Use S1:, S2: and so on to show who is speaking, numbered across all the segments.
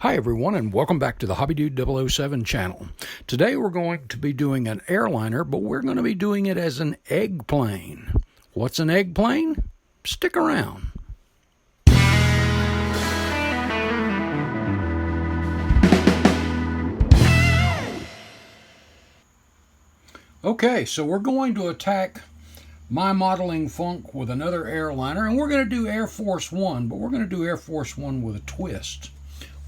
S1: Hi everyone, and welcome back to the Hobby Dude 007 channel. Today we're going to be doing an airliner, but we're going to be doing it as an egg plane. What's an egg plane? Stick around. Okay, so we're going to attack my modeling funk with another airliner, and we're going to do Air Force One, but we're going to do Air Force One with a twist.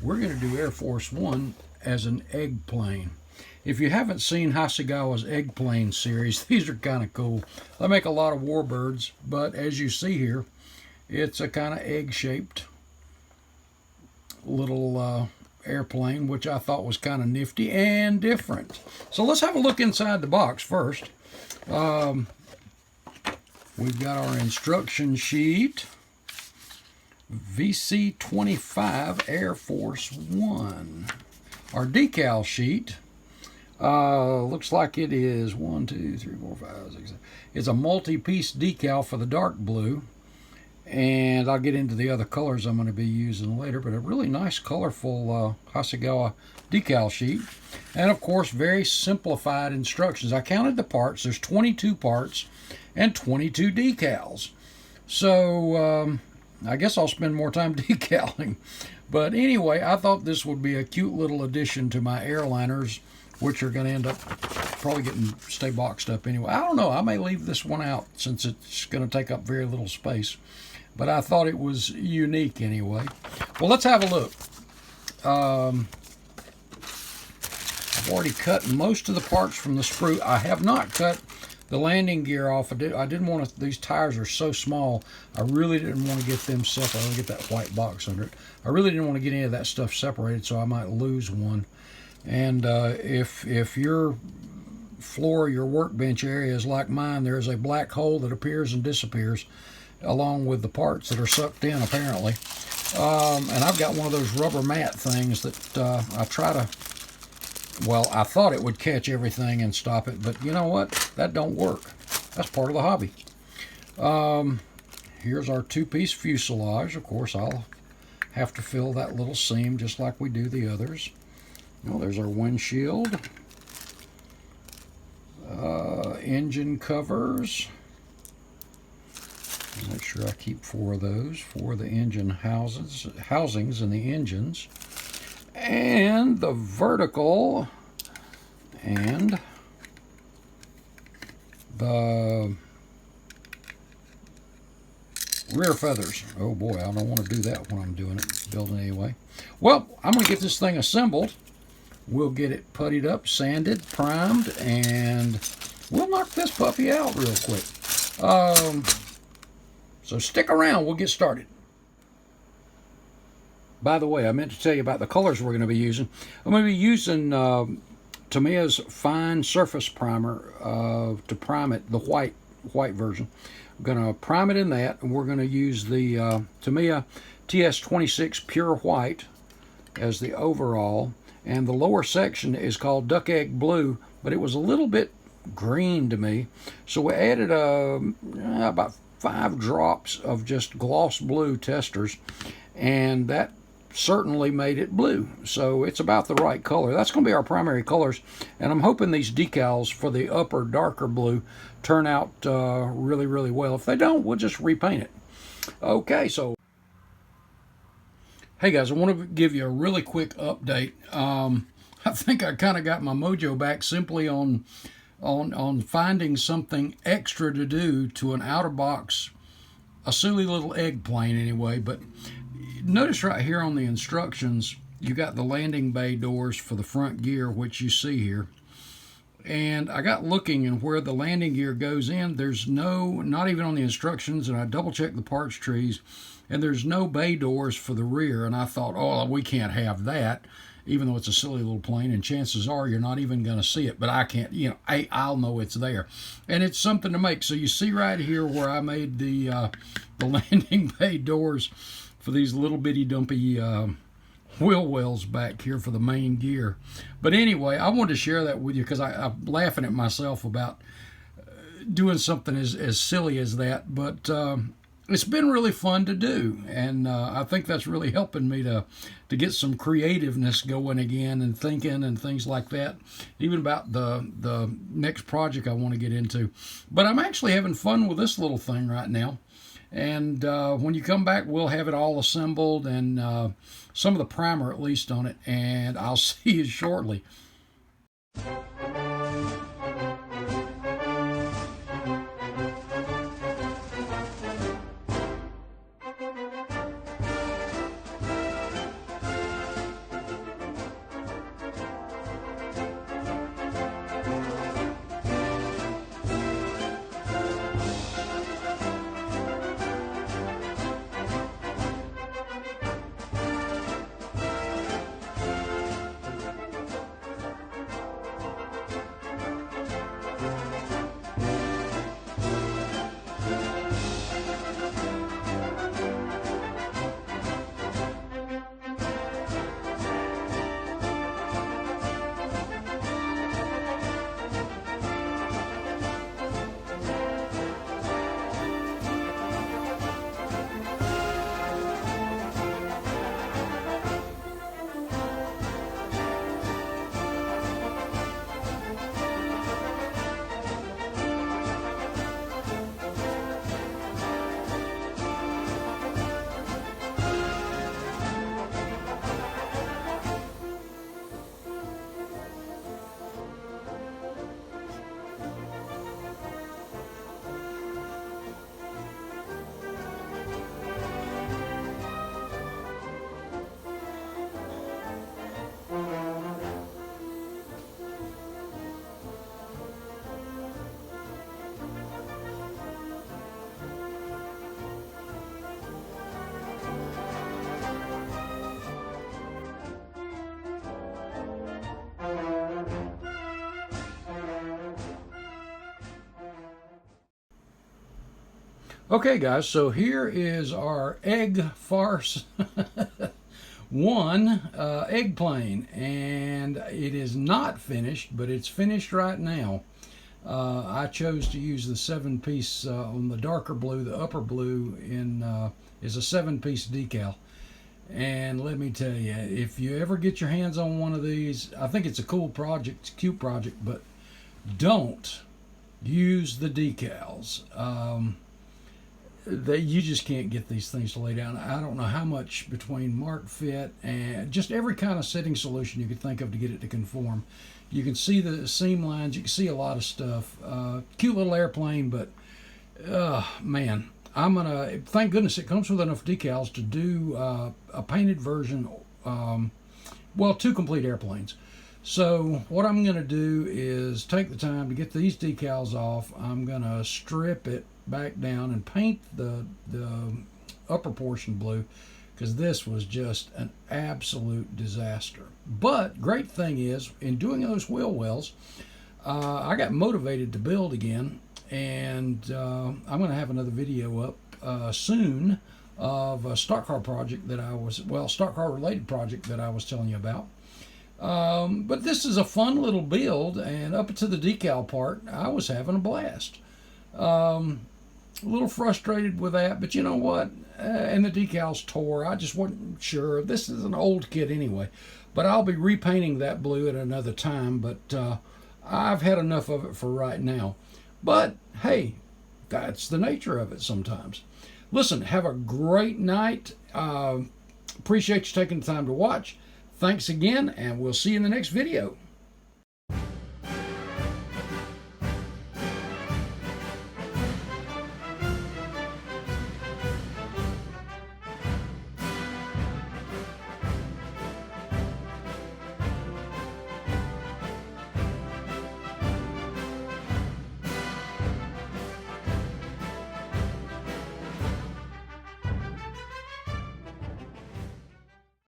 S1: We're going to do Air Force One as an egg plane. If you haven't seen Hasegawa's egg plane series, these are kind of cool. They make a lot of warbirds, but as you see here, it's a kind of egg-shaped little airplane, which I thought was kind of nifty and different. So let's have a look inside the box first. We've got our instruction sheet. VC-25 Air Force One. Our decal sheet looks like it is 1, 2, 3, 4, 5, 6. It's a multi-piece decal for the dark blue, and I'll get into the other colors I'm going to be using later. But a really nice, colorful Hasegawa decal sheet, and of course, very simplified instructions. I counted the parts. There's 22 parts and 22 decals. So I guess I'll spend more time decaling. But anyway, I thought this would be a cute little addition to my airliners, which are going to end up probably stay boxed up anyway. I don't know. I may leave this one out since it's going to take up very little space. But I thought it was unique anyway. Well, let's have a look. I've already cut most of the parts from the sprue. I have not cut the landing gear off. I didn't want to. These tires are so small. I really didn't want to get them separated. I'll get that white box under it. I really didn't want to get any of that stuff separated, so I might lose one. And if your floor, your workbench area is like mine, there is a black hole that appears and disappears, along with the parts that are sucked in, apparently. And I've got one of those rubber mat things that I try to. Well, I thought it would catch everything and stop it, but you know what? That don't work. That's part of the hobby. Here's our two-piece fuselage. Of course, I'll have to fill that little seam just like we do the others. Well, there's our windshield. Engine covers. Make sure I keep 4 of those for the engine housings and the engines. And the vertical and the rear feathers. Oh boy, I don't want to do that when I'm building anyway. Well, I'm going to get this thing assembled. We'll get it puttied up, sanded, primed, and we'll knock this puppy out real quick. So stick around, we'll get started. By the way, I meant to tell you about the colors we're going to be using. I'm going to be using Tamiya's Fine Surface Primer to prime it, the white version. I'm going to prime it in that, and we're going to use the Tamiya TS26 Pure White as the overall. And the lower section is called Duck Egg Blue, but it was a little bit green to me. So we added about 5 drops of just gloss blue testers, and that certainly made it blue. So it's about the right color. That's going to be our primary colors, and I'm hoping these decals for the upper darker blue turn out really, really well. If they don't, we'll just repaint it. Okay, so hey guys, I want to give you a really quick update. I think I kind of got my mojo back simply on finding something extra to do to an outer box, a silly little egg plane anyway. But notice right here on the instructions, you got the landing bay doors for the front gear, which you see here. And I got looking, and where the landing gear goes in, there's not even on the instructions, and I double checked the parts trees, and there's no bay doors for the rear. And I thought, oh, we can't have that, even though it's a silly little plane, and chances are you're not even going to see it. But I can't, I'll know it's there, and it's something to make. So you see right here where I made the landing bay doors for these little bitty dumpy wheel wells back here for the main gear. But anyway, I wanted to share that with you because I'm laughing at myself about doing something as silly as that. But it's been really fun to do, and I think that's really helping me to get some creativeness going again and thinking and things like that, even about the next project I want to get into. But I'm actually having fun with this little thing right now, and when you come back, we'll have it all assembled and some of the primer at least on it, and I'll see you shortly. Okay, guys, so here is our egg farce one egg plane, and it is not finished, but it's finished right now. I chose to use the 7-piece on the darker blue. The upper blue is a 7-piece decal. And let me tell you, if you ever get your hands on one of these, I think it's a cool project, it's a cute project, but don't use the decals. You just can't get these things to lay down. I don't know how much between mark fit and just every kind of setting solution you could think of to get it to conform. You can see the seam lines, you can see a lot of stuff. Cute little airplane, but man, thank goodness it comes with enough decals to do a painted version, well, 2 complete airplanes. So what I'm going to do is take the time to get these decals off. I'm going to strip it back down and paint the upper portion blue, because this was just an absolute disaster. But great thing is, in doing those wheel wells, I got motivated to build again, and I'm going to have another video up soon of a stock car project that stock car related project that I was telling you about. But this is a fun little build, and up to the decal part, I was having a blast. A little frustrated with that, but you know what? And the decals tore. I just wasn't sure. This is an old kit anyway, but I'll be repainting that blue at another time. But I've had enough of it for right now. But hey, that's the nature of it sometimes. Listen, have a great night. Appreciate you taking the time to watch. Thanks again, and we'll see you in the next video.